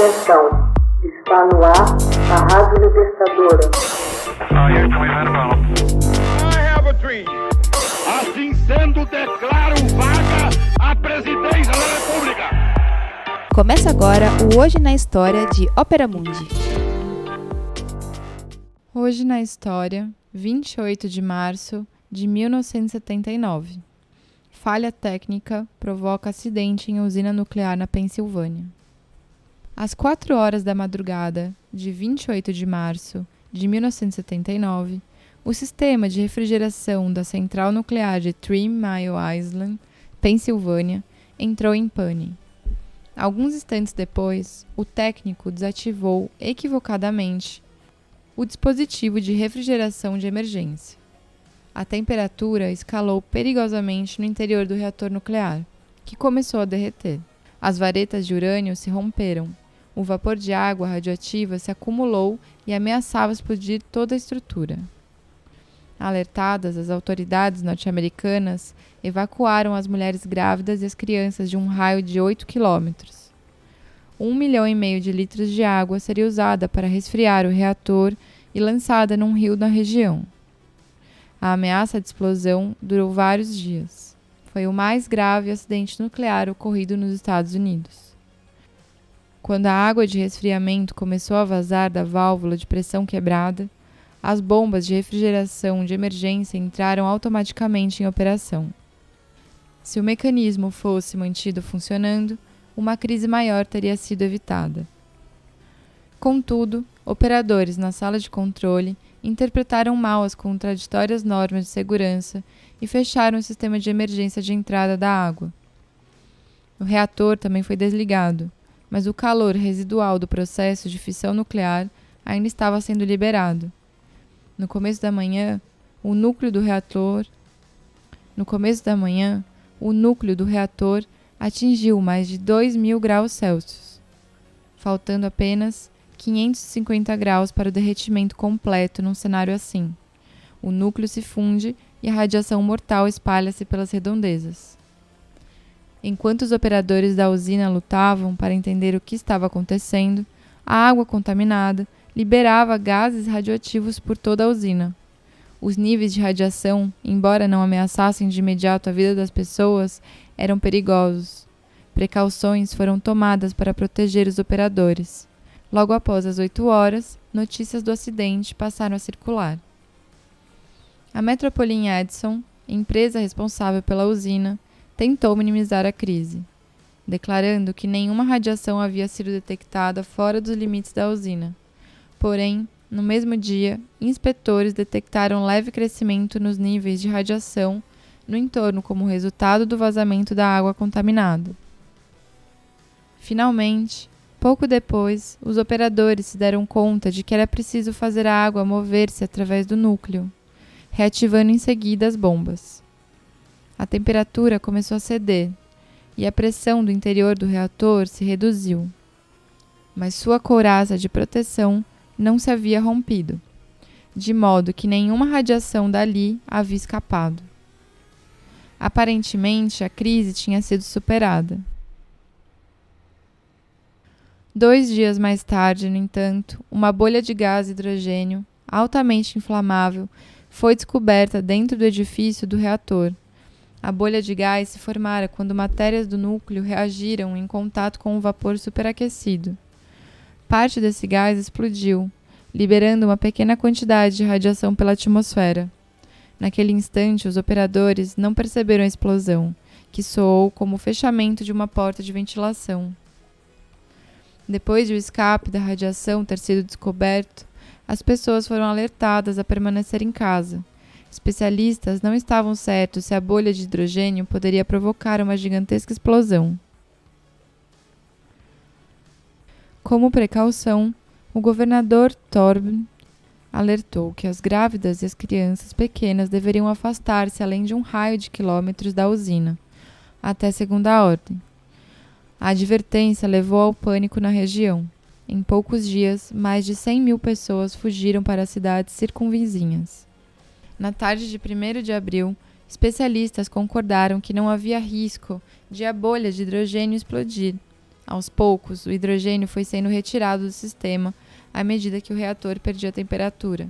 Atenção, está no ar a Rádio Libertadora. I have a dream. Assim sendo, declaro vaga a presidência da República. Começa agora o Hoje na História de Ópera Mundi. Hoje na História, 28 de março de 1979. Falha técnica provoca acidente em usina nuclear na Pensilvânia. Às 4 horas da madrugada de 28 de março de 1979, o sistema de refrigeração da central nuclear de 3 Mile Island, Pensilvânia, entrou em pane. Alguns instantes depois, o técnico desativou equivocadamente o dispositivo de refrigeração de emergência. A temperatura escalou perigosamente no interior do reator nuclear, que começou a derreter. As varetas de urânio se romperam. O vapor de água radioativa se acumulou e ameaçava explodir toda a estrutura. Alertadas, as autoridades norte-americanas evacuaram as mulheres grávidas e as crianças de um raio de 8 quilômetros. 1,5 milhão de litros de água seria usada para resfriar o reator e lançada num rio na região. A ameaça de explosão durou vários dias. Foi o mais grave acidente nuclear ocorrido nos Estados Unidos. Quando a água de resfriamento começou a vazar da válvula de pressão quebrada, as bombas de refrigeração de emergência entraram automaticamente em operação. Se o mecanismo fosse mantido funcionando, uma crise maior teria sido evitada. Contudo, operadores na sala de controle interpretaram mal as contraditórias normas de segurança e fecharam o sistema de emergência de entrada da água. O reator também foi desligado, mas o calor residual do processo de fissão nuclear ainda estava sendo liberado. No começo da manhã, o núcleo do reator atingiu mais de 2.000 graus Celsius, faltando apenas 550 graus para o derretimento completo num cenário assim. O núcleo se funde e a radiação mortal espalha-se pelas redondezas. Enquanto os operadores da usina lutavam para entender o que estava acontecendo, a água contaminada liberava gases radioativos por toda a usina. Os níveis de radiação, embora não ameaçassem de imediato a vida das pessoas, eram perigosos. Precauções foram tomadas para proteger os operadores. Logo após as 8 horas, notícias do acidente passaram a circular. A Metropolitan Edison, empresa responsável pela usina, tentou minimizar a crise, declarando que nenhuma radiação havia sido detectada fora dos limites da usina. Porém, no mesmo dia, inspetores detectaram leve crescimento nos níveis de radiação no entorno como resultado do vazamento da água contaminada. Finalmente, pouco depois, os operadores se deram conta de que era preciso fazer a água mover-se através do núcleo, reativando em seguida as bombas. A temperatura começou a ceder e a pressão do interior do reator se reduziu, mas sua couraça de proteção não se havia rompido, de modo que nenhuma radiação dali havia escapado. Aparentemente, a crise tinha sido superada. 2 dias mais tarde, no entanto, uma bolha de gás hidrogênio, altamente inflamável, foi descoberta dentro do edifício do reator. A bolha de gás se formara quando matérias do núcleo reagiram em contato com o vapor superaquecido. Parte desse gás explodiu, liberando uma pequena quantidade de radiação pela atmosfera. Naquele instante, os operadores não perceberam a explosão, que soou como o fechamento de uma porta de ventilação. Depois de o escape da radiação ter sido descoberto, as pessoas foram alertadas a permanecer em casa. Especialistas não estavam certos se a bolha de hidrogênio poderia provocar uma gigantesca explosão. Como precaução, o governador Thornton alertou que as grávidas e as crianças pequenas deveriam afastar-se além de um raio de quilômetros da usina, até segunda ordem. A advertência levou ao pânico na região. Em poucos dias, mais de 100.000 pessoas fugiram para as cidades circunvizinhas. Na tarde de 1º de abril, especialistas concordaram que não havia risco de a bolha de hidrogênio explodir, Aos poucos, o hidrogênio foi sendo retirado do sistema à medida que o reator perdia temperatura.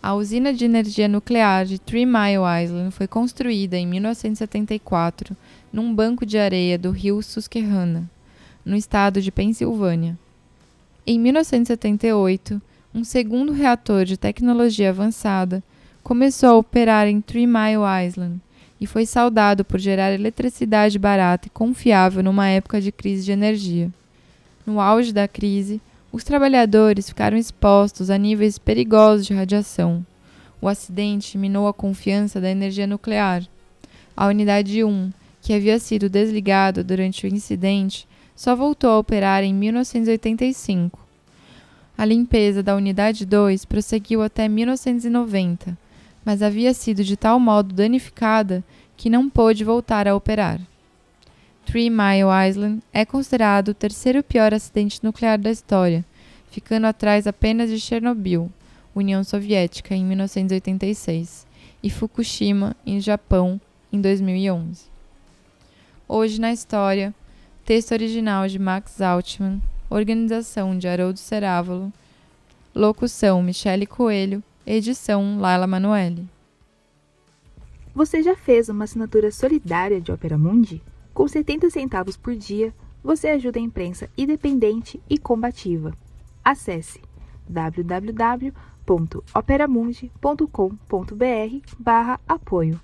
A usina de energia nuclear de 3 Mile Island foi construída em 1974 num banco de areia do rio Susquehanna, no estado de Pensilvânia. Em 1978, um segundo reator de tecnologia avançada começou a operar em 3 Mile Island e foi saudado por gerar eletricidade barata e confiável numa época de crise de energia. No auge da crise, os trabalhadores ficaram expostos a níveis perigosos de radiação. O acidente minou a confiança da energia nuclear. A unidade 1, que havia sido desligada durante o incidente, só voltou a operar em 1985. A limpeza da unidade 2 prosseguiu até 1990, mas havia sido de tal modo danificada que não pôde voltar a operar. 3 Mile Island é considerado o terceiro pior acidente nuclear da história, ficando atrás apenas de Chernobyl, União Soviética, em 1986, e Fukushima, em Japão, em 2011. Hoje na história, texto original de Max Altman, organização de Haroldo Cerávulo, locução Michele Coelho, edição Laila Manoeli. Você já fez uma assinatura solidária de Opera Mundi? Com 70 centavos por dia, você ajuda a imprensa independente e combativa. Acesse www.operamundi.com.br/apoio.